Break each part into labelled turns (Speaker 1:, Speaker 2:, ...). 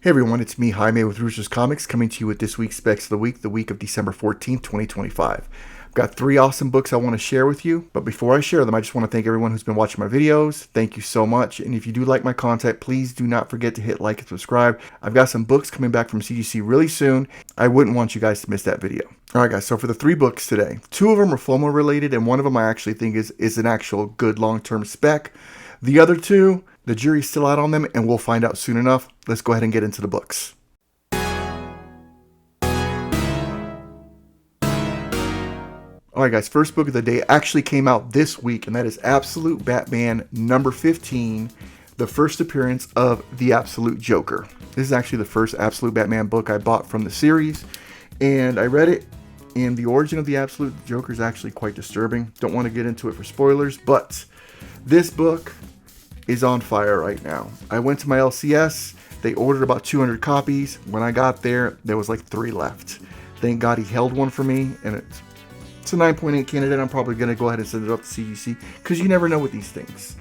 Speaker 1: Hey everyone, it's me, Jaime with Roosters Comics, coming to you with this week's Specs of the week of December 14th, 2025. I've got 3 awesome books I want to share with you, but before I share them, I just want to thank everyone who's been watching my videos. Thank you so much, and if you do like my content, please do not forget to hit like and subscribe. I've got some books coming back from CGC really soon. I wouldn't want you guys to miss that video. Alright guys, so for the 3 books today, 2 of them are FOMO related, and one of them I actually think is an actual good long-term spec. The other 2, the jury's still out on them, and we'll find out soon enough. Let's go ahead and get into the books. Alright guys, first book of the day actually came out this week, and that is Absolute Batman number 15, the first appearance of the Absolute Joker. This is actually the first Absolute Batman book I bought from the series, and I read it, and the origin of the Absolute Joker is actually quite disturbing. Don't want to get into it for spoilers, but this book is on fire right now. I went to my LCS, they ordered about 200 copies. When I got there was like 3 left. Thank God he held one for me, and it's a 9.8 candidate. I'm probably going to go ahead and send it up to CGC, because you never know with these things.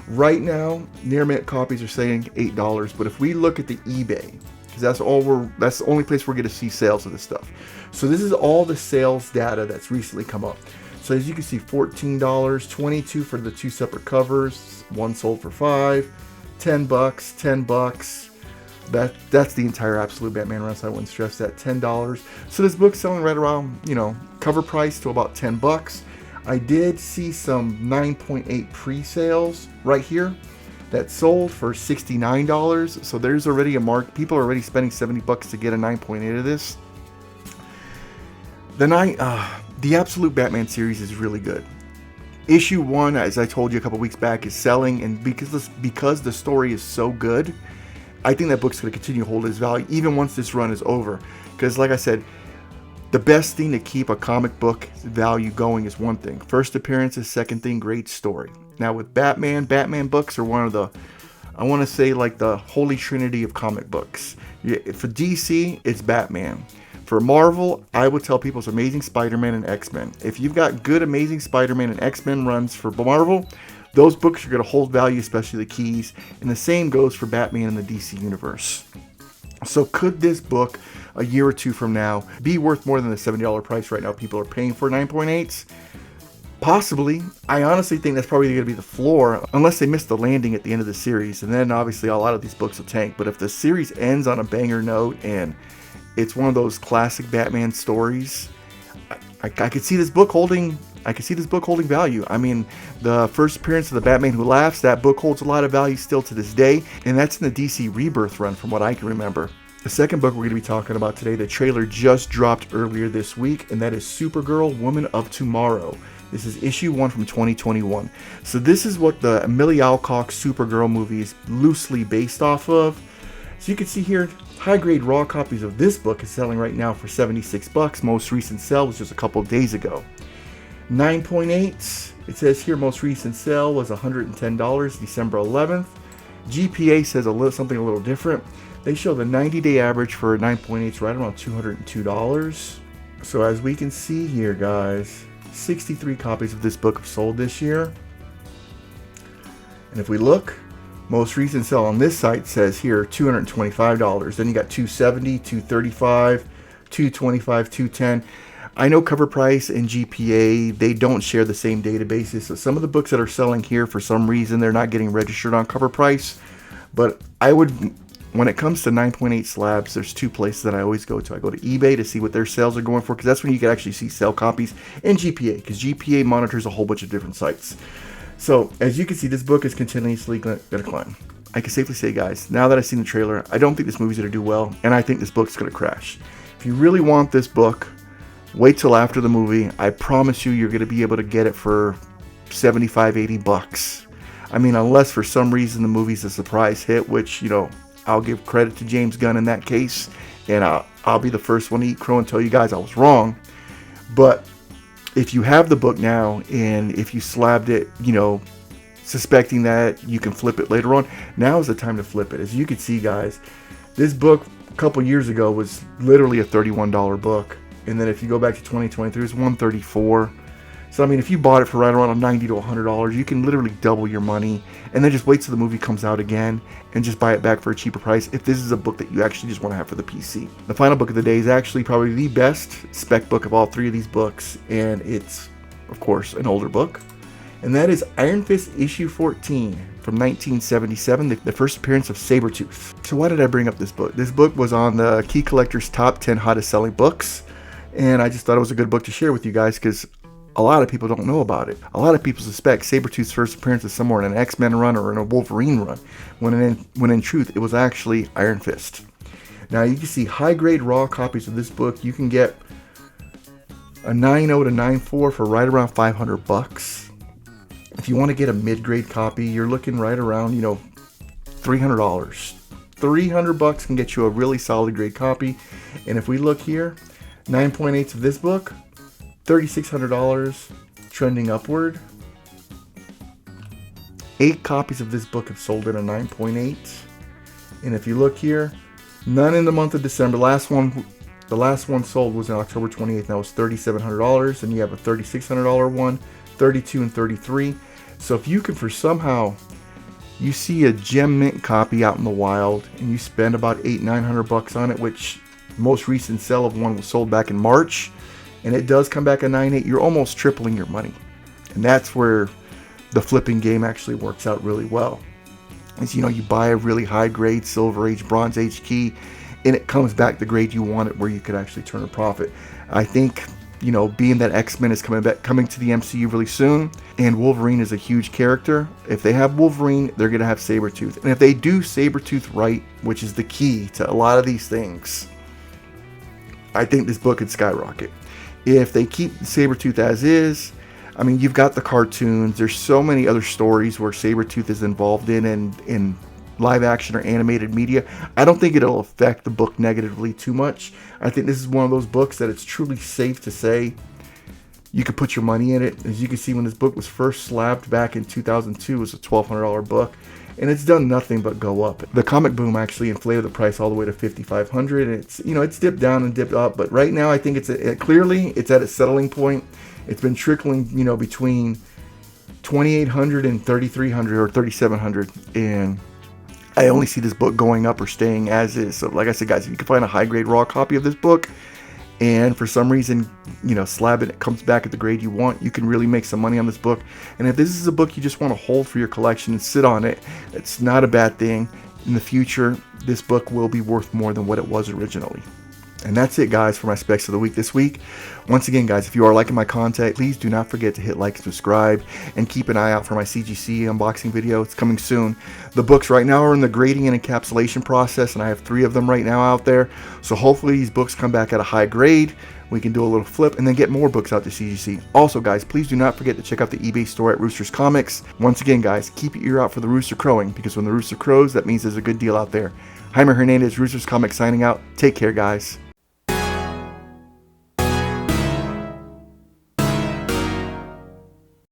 Speaker 1: Right now, near mint copies are saying $8, but if we look at the eBay, because that's the only place we're going to see sales of this stuff. So this is all the sales data that's recently come up. So as you can see, $14, $22 for the 2 separate covers, one sold for $5, $10, $10. That's the entire Absolute Batman run, so I wouldn't stress that. $10. So this book's selling right around, cover price to about $10. I did see some 9.8 pre-sales right here that sold for $69. So there's already a mark. People are already spending $70 to get a 9.8 of this. The Absolute Batman series is really good. Issue 1, as I told you a couple weeks back, is selling, and because the story is so good, I think that book's going to continue to hold its value even once this run is over. Because like I said, the best thing to keep a comic book value going is one thing. First appearances, second thing, great story. Now with Batman books are one of the, I want to say, like the holy trinity of comic books. For DC, it's Batman. For Marvel, I would tell people it's Amazing Spider-Man and X-Men. If you've got good Amazing Spider-Man and X-Men runs for Marvel, those books are going to hold value, especially the keys. And the same goes for Batman in the DC universe. So could this book, a year or 2 from now, be worth more than the $70 price right now people are paying for 9.8s? Possibly. I honestly think that's probably going to be the floor, unless they miss the landing at the end of the series. And then obviously a lot of these books will tank. But if the series ends on a banger note and it's one of those classic Batman stories, I could see this book holding. I could see this book holding value. I mean, the first appearance of the Batman Who Laughs, that book holds a lot of value still to this day, and that's in the DC Rebirth run from what I can remember. The second book we're going to be talking about today, the trailer just dropped earlier this week, and that is Supergirl, Woman of Tomorrow. This is issue 1 from 2021. So this is what the Amelia Alcock Supergirl movie is loosely based off of. So you can see here, high-grade raw copies of this book is selling right now for $76. Most recent sale was just a couple of days ago. 9.8, it says here most recent sale was $110, December 11th. GPA says something a little different. They show the 90-day average for 9.8 right around $202. So as we can see here, guys, 63 copies of this book have sold this year. And if we look, most recent sale on this site says here $225. Then you got $270, $235, $225, $210. I know cover price and GPA, they don't share the same databases. So some of the books that are selling here, for some reason, they're not getting registered on cover price. But when it comes to 9.8 slabs, there's 2 places that I always go to. I go to eBay to see what their sales are going for, because that's when you can actually see sale copies, and GPA, because GPA monitors a whole bunch of different sites. So as you can see, this book is continuously going to climb. I can safely say, guys, now that I've seen the trailer, I don't think this movie's going to do well, and I think this book's going to crash. If you really want this book, wait till after the movie. I promise you're going to be able to get it for $75, $80. I mean, unless for some reason the movie's a surprise hit, which, I'll give credit to James Gunn in that case, and I'll be the first one to eat crow and tell you guys I was wrong. But if you have the book now, and if you slabbed it, suspecting that you can flip it later on, now is the time to flip it. As you can see, guys, this book a couple years ago was literally a $31 book. And then if you go back to 2023, it's $134. So I mean, if you bought it for right around $90 to $100, you can literally double your money, and then just wait till the movie comes out again and just buy it back for a cheaper price if this is a book that you actually just want to have for the PC. The final book of the day is actually probably the best spec book of all three of these books, and it's, of course, an older book. And that is Iron Fist issue 14 from 1977, the first appearance of Sabretooth. So why did I bring up this book? This book was on the Key Collector's top 10 hottest selling books, and I just thought it was a good book to share with you guys because a lot of people don't know about it. A lot of people suspect Sabretooth's first appearance is somewhere in an X-Men run or in a Wolverine run, when in truth it was actually Iron Fist. Now you can see high-grade raw copies of this book. You can get a 9.0 to 9.4 for right around $500. If you want to get a mid-grade copy, you're looking right around, $300. $300 can get you a really solid grade copy. And if we look here, 9.8s of this book, $3,600, trending upward. 8 copies of this book have sold at a 9.8. And if you look here, none in the month of December. The last one sold was on October 28th, and that was $3,700. And you have a $3,600 one, 32 and 33. So if you can, for somehow you see a gem mint copy out in the wild and you spend about $800-900 on it, which most recent sale of one was sold back in March, and it does come back at 9.8, you're almost tripling your money. And that's where the flipping game actually works out really well. As you buy a really high grade Silver Age, Bronze Age key, and it comes back the grade you want it, where you could actually turn a profit. I think, being that X-Men is coming to the MCU really soon, and Wolverine is a huge character, if they have Wolverine, they're going to have Sabretooth. And if they do Sabretooth right, which is the key to a lot of these things, I think this book could skyrocket. If they keep Sabretooth as is, I mean, you've got the cartoons. There's so many other stories where Sabretooth is involved in live action or animated media. I don't think it'll affect the book negatively too much. I think this is one of those books that it's truly safe to say you could put your money in it. As you can see, when this book was first slabbed back in 2002, it was a $1,200 book, and it's done nothing but go up. The comic boom actually inflated the price all the way to $5,500, and it's dipped down and dipped up, but right now I think clearly it's at a settling point. It's been trickling, between $2,800 and $3,300 or $3,700, and I only see this book going up or staying as is. So like I said, guys, if you can find a high grade raw copy of this book, and for some reason, slab it comes back at the grade you want, you can really make some money on this book. And if this is a book you just want to hold for your collection and sit on it, it's not a bad thing. In the future, this book will be worth more than what it was originally. And that's it, guys, for my specs of the week this week. Once again, guys, if you are liking my content, please do not forget to hit like and subscribe, and keep an eye out for my CGC unboxing video. It's coming soon. The books right now are in the grading and encapsulation process, and I have 3 of them right now out there. So hopefully these books come back at a high grade. We can do a little flip and then get more books out to CGC. Also, guys, please do not forget to check out the eBay store at Roosters Comics. Once again, guys, keep your ear out for the rooster crowing, because when the rooster crows, that means there's a good deal out there. Jaime Hernandez, Roosters Comics, signing out. Take care, guys.